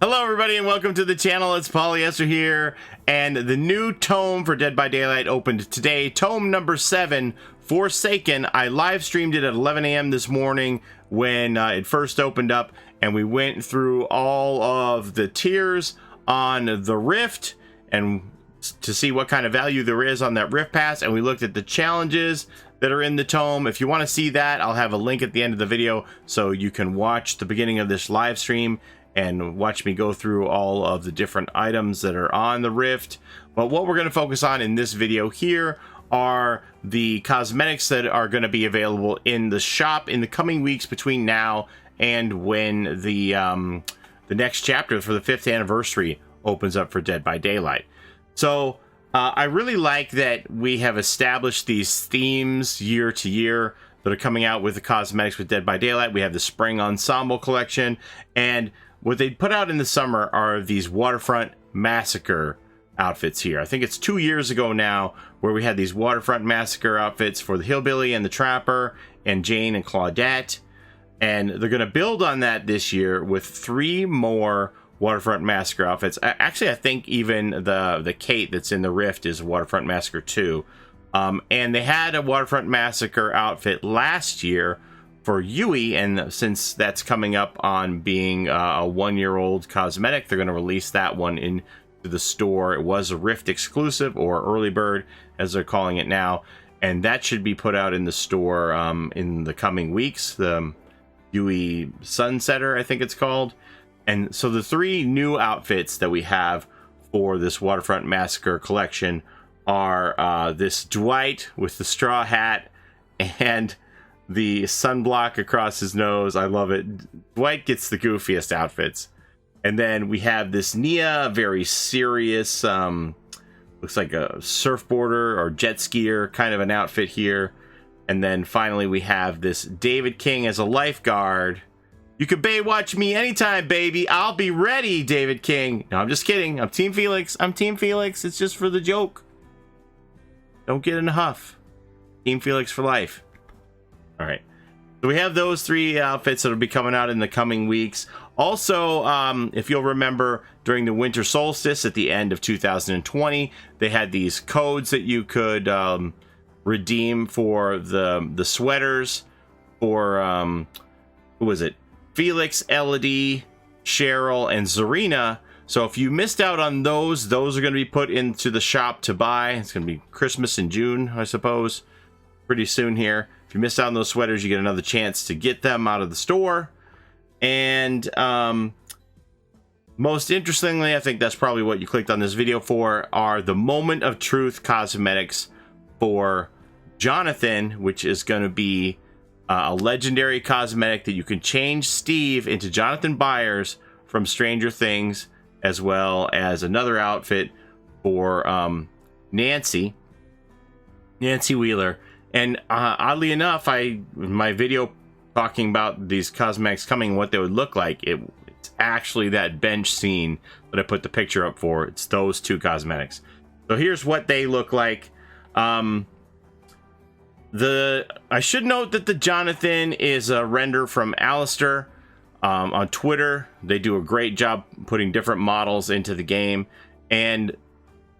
Hello everybody and welcome to the channel. It's Paulie, Esther here, and the new tome for Dead by Daylight opened today. Tome number 7, Forsaken. I live streamed it at 11 a.m. this morning when it first opened up, and we went through all of the tiers on the Rift and to see what kind of value there is on that Rift Pass, and we looked at the challenges that are in the tome. If you want to see that, I'll have a link at the end of the video so you can watch the beginning of this live stream and watch me go through all of the different items that are on the Rift. But what we're going to focus on in this video here are the cosmetics that are going to be available in the shop in the coming weeks between now and when the next chapter for the 5th anniversary opens up for Dead by Daylight. So I really like that we have established these themes year to year that are coming out with the cosmetics with Dead by Daylight. We have the Spring Ensemble collection, and what they put out in the summer are these Waterfront Massacre outfits here. I think it's 2 years ago now where we had these Waterfront Massacre outfits for the Hillbilly and the Trapper and Jane and Claudette. And they're going to build on that this year with 3 more Waterfront Massacre outfits. Actually, I think even the Kate that's in the Rift is Waterfront Massacre 2. And they had a Waterfront Massacre outfit last year for Yui, and since that's coming up on being a 1-year-old cosmetic, they're going to release that one into the store. It was a Rift exclusive, or early bird as they're calling it now, and that should be put out in the store in the coming weeks. The Yui Sunsetter, I think it's called. And so the 3 new outfits that we have for this Waterfront Massacre collection are this Dwight with the straw hat and the sunblock across his nose. I love it. Dwight gets the goofiest outfits. And then we have this Nia, very serious, looks like a surfboarder or jet skier kind of an outfit here. And then finally we have this David King as a lifeguard. You can Baywatch me anytime, baby. I'll be ready, David King. No, I'm just kidding. I'm Team Felix. I'm Team Felix. It's just for the joke. Don't get in a huff. Team Felix for life. All right, so we have those 3 outfits that will be coming out in the coming weeks. Also, if you'll remember, during the winter solstice at the end of 2020, they had these codes that you could redeem for the sweaters for who was it? Felix, Elodie, Cheryl, and Zarina. So if you missed out on those are going to be put into the shop to buy. It's going to be Christmas in June, I suppose, pretty soon here. If you missed out on those sweaters, you get another chance to get them out of the store. And most interestingly, I think that's probably what you clicked on this video for, are the Moment of Truth cosmetics for Jonathan, which is going to be a legendary cosmetic that you can change Steve into Jonathan Byers from Stranger Things, as well as another outfit for Nancy Wheeler. And oddly enough, my video talking about these cosmetics coming, what they would look like, it's actually that bench scene that I put the picture up for. It's those 2 cosmetics. So here's what they look like. I should note that the Jonathan is a render from Alistair on Twitter. They do a great job putting different models into the game, and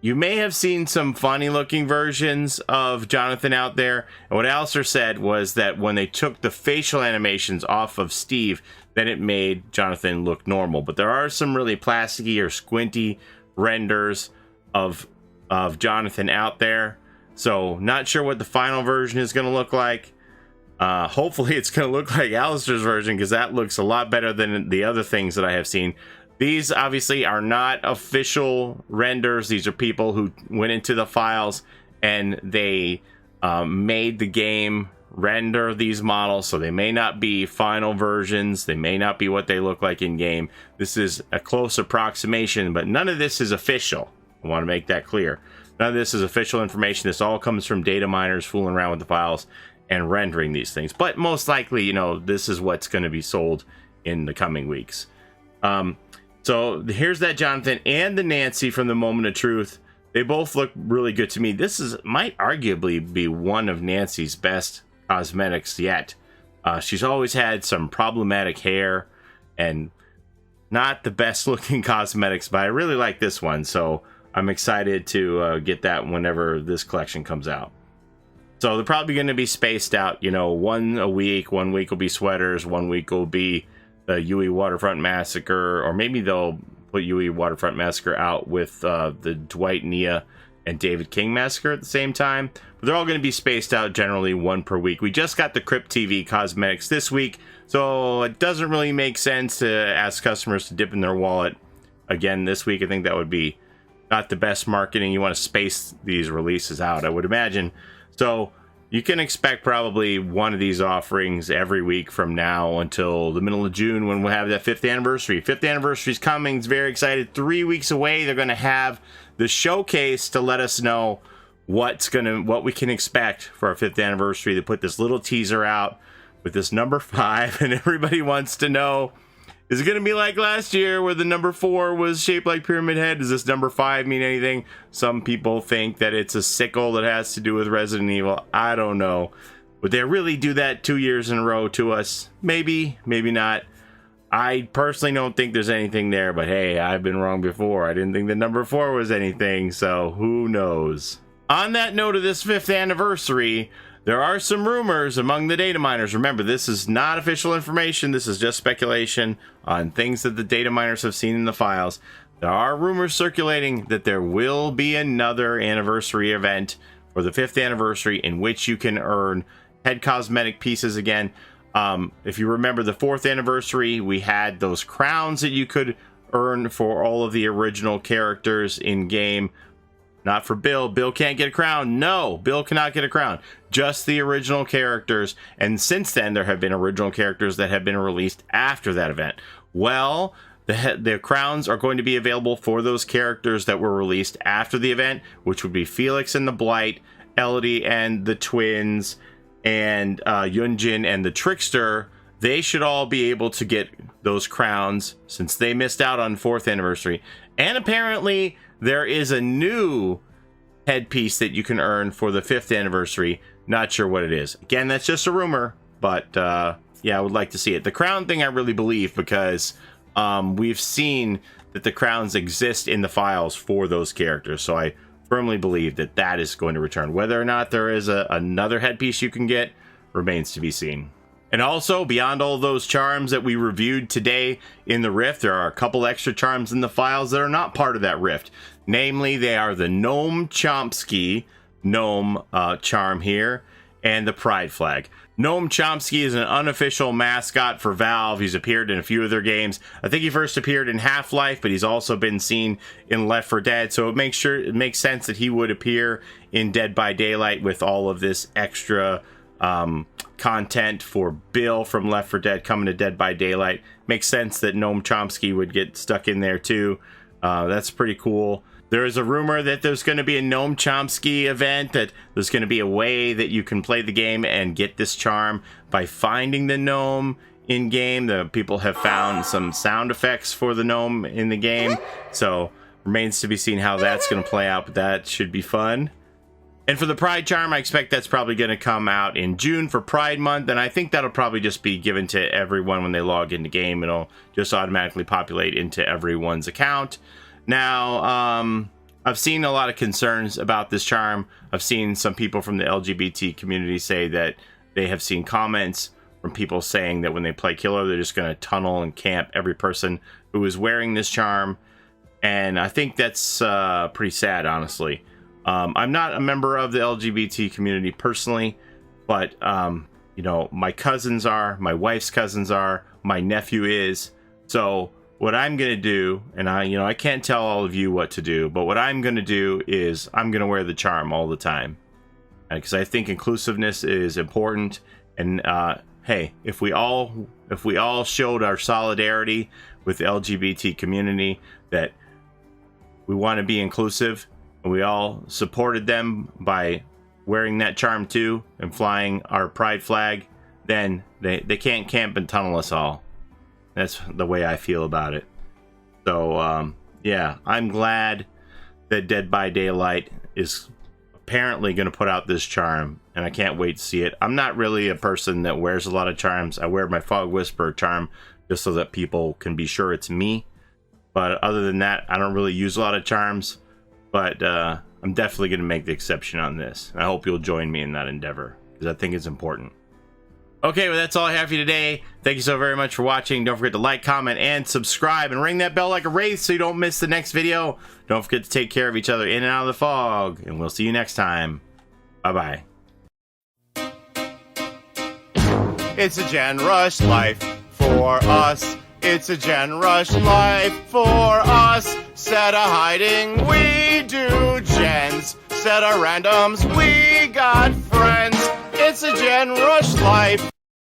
you may have seen some funny looking versions of Jonathan out there. And what Alistair said was that when they took the facial animations off of Steve, then it made Jonathan look normal. But there are some really plasticky or squinty renders of Jonathan out there. So not sure what the final version is going to look like. Hopefully it's going to look like Alistair's version, because that looks a lot better than the other things that I have seen. These obviously are not official renders. These are people who went into the files and they made the game render these models, so they may not be final versions. They may not be what they look like in game. This is a close approximation, but none of this is official. I want to make that clear. None of this is official information. This all comes from data miners fooling around with the files and rendering these things. But most likely, this is what's going to be sold in the coming weeks. So here's that Jonathan and the Nancy from the Moment of Truth. They both look really good to me. This might arguably be one of Nancy's best cosmetics yet. She's always had some problematic hair and not the best looking cosmetics, but I really like this one, so I'm excited to get that whenever this collection comes out. So they're probably going to be spaced out, you know, one a week. 1 week will be sweaters, 1 week will be the UE Waterfront Massacre, or maybe they'll put UE Waterfront Massacre out with the Dwight, Nia, and David King Massacre at the same time. But they're all going to be spaced out generally one per week. We just got the Crypt TV cosmetics this week, so it doesn't really make sense to ask customers to dip in their wallet again this week. I think that would be not the best marketing. You want to space these releases out, I would imagine. So you can expect probably one of these offerings every week from now until the middle of June, when we'll have that 5th anniversary. 5th anniversary is coming. It's very excited. 3 weeks away. They're going to have the showcase to let us know what we can expect for our 5th anniversary. They put this little teaser out with this number 5, and everybody wants to know, is it going to be like last year where the number 4 was shaped like Pyramid Head? Does this number 5 mean anything? Some people think that it's a sickle that has to do with Resident Evil. I don't know. Would they really do that 2 years in a row to us? Maybe, maybe not. I personally don't think there's anything there, but hey, I've been wrong before. I didn't think the number 4 was anything, so who knows? On that note of this 5th anniversary, there are some rumors among the data miners. Remember, this is not official information. This is just speculation on things that the data miners have seen in the files. There are rumors circulating that there will be another anniversary event for the 5th anniversary in which you can earn head cosmetic pieces again. If you remember the 4th anniversary, we had those crowns that you could earn for all of the original characters in game. Not for Bill. Bill can't get a crown. No, Bill cannot get a crown. Just the original characters. And since then, there have been original characters that have been released after that event. Well, the crowns are going to be available for those characters that were released after the event, which would be Felix and the Blight, Elodie and the twins, and Yunjin and the Trickster. They should all be able to get those crowns since they missed out on 4th anniversary. And apparently there is a new headpiece that you can earn for the 5th anniversary. Not sure what it is. Again, that's just a rumor, but yeah, I would like to see it. The crown thing I really believe, because we've seen that the crowns exist in the files for those characters, so I firmly believe that that is going to return. Whether or not there is another headpiece you can get remains to be seen. And also, beyond all those charms that we reviewed today in the Rift, there are a couple extra charms in the files that are not part of that Rift. Namely, they are the Gnome Chompski gnome charm here, and the Pride flag. Gnome Chompski is an unofficial mascot for Valve. He's appeared in a few of their games. I think he first appeared in Half-Life, but he's also been seen in Left 4 Dead, so it makes sense that he would appear in Dead by Daylight with all of this extra content for Bill from Left 4 Dead coming to Dead by Daylight. Makes sense that Gnome Chompski would get stuck in there too. That's pretty cool. There is a rumor that there's going to be a Gnome Chompski event, that there's going to be a way that you can play the game and get this charm by finding the gnome in game. The people have found some sound effects for the gnome in the game, so remains to be seen how that's going to play out, but that should be fun. And for the Pride Charm, I expect that's probably going to come out in June for Pride Month, and I think that'll probably just be given to everyone when they log into game. It'll just automatically populate into everyone's account. Now, I've seen a lot of concerns about this charm. I've seen some people from the LGBT community say that they have seen comments from people saying that when they play Killer, they're just going to tunnel and camp every person who is wearing this charm. And I think that's pretty sad, honestly. I'm not a member of the LGBT community personally, but, you know, my cousins are, my wife's cousins are, my nephew is. So what I'm going to do, and I can't tell all of you what to do, but what I'm going to do is I'm going to wear the charm all the time. Because I think inclusiveness is important. And hey, if we all showed our solidarity with the LGBT community, that we want to be inclusive, and we all supported them by wearing that charm too and flying our pride flag, then they can't camp and tunnel us all. That's the way I feel about it. So, yeah, I'm glad that Dead by Daylight is apparently going to put out this charm, and I can't wait to see it. I'm not really a person that wears a lot of charms. I wear my Fog Whisperer charm just so that people can be sure it's me. But other than that, I don't really use a lot of charms, but I'm definitely going to make the exception on this. I hope you'll join me in that endeavor, because I think it's important. Okay, well, that's all I have for you today. Thank you so very much for watching. Don't forget to like, comment, and subscribe, and ring that bell like a wraith so you don't miss the next video. Don't forget to take care of each other in and out of the fog, and we'll see you next time. Bye-bye. It's a Gen Rush life for us. It's a Gen Rush life for us. Set a hiding, we do gens. Set a randoms, we got friends. It's a Gen Rush life.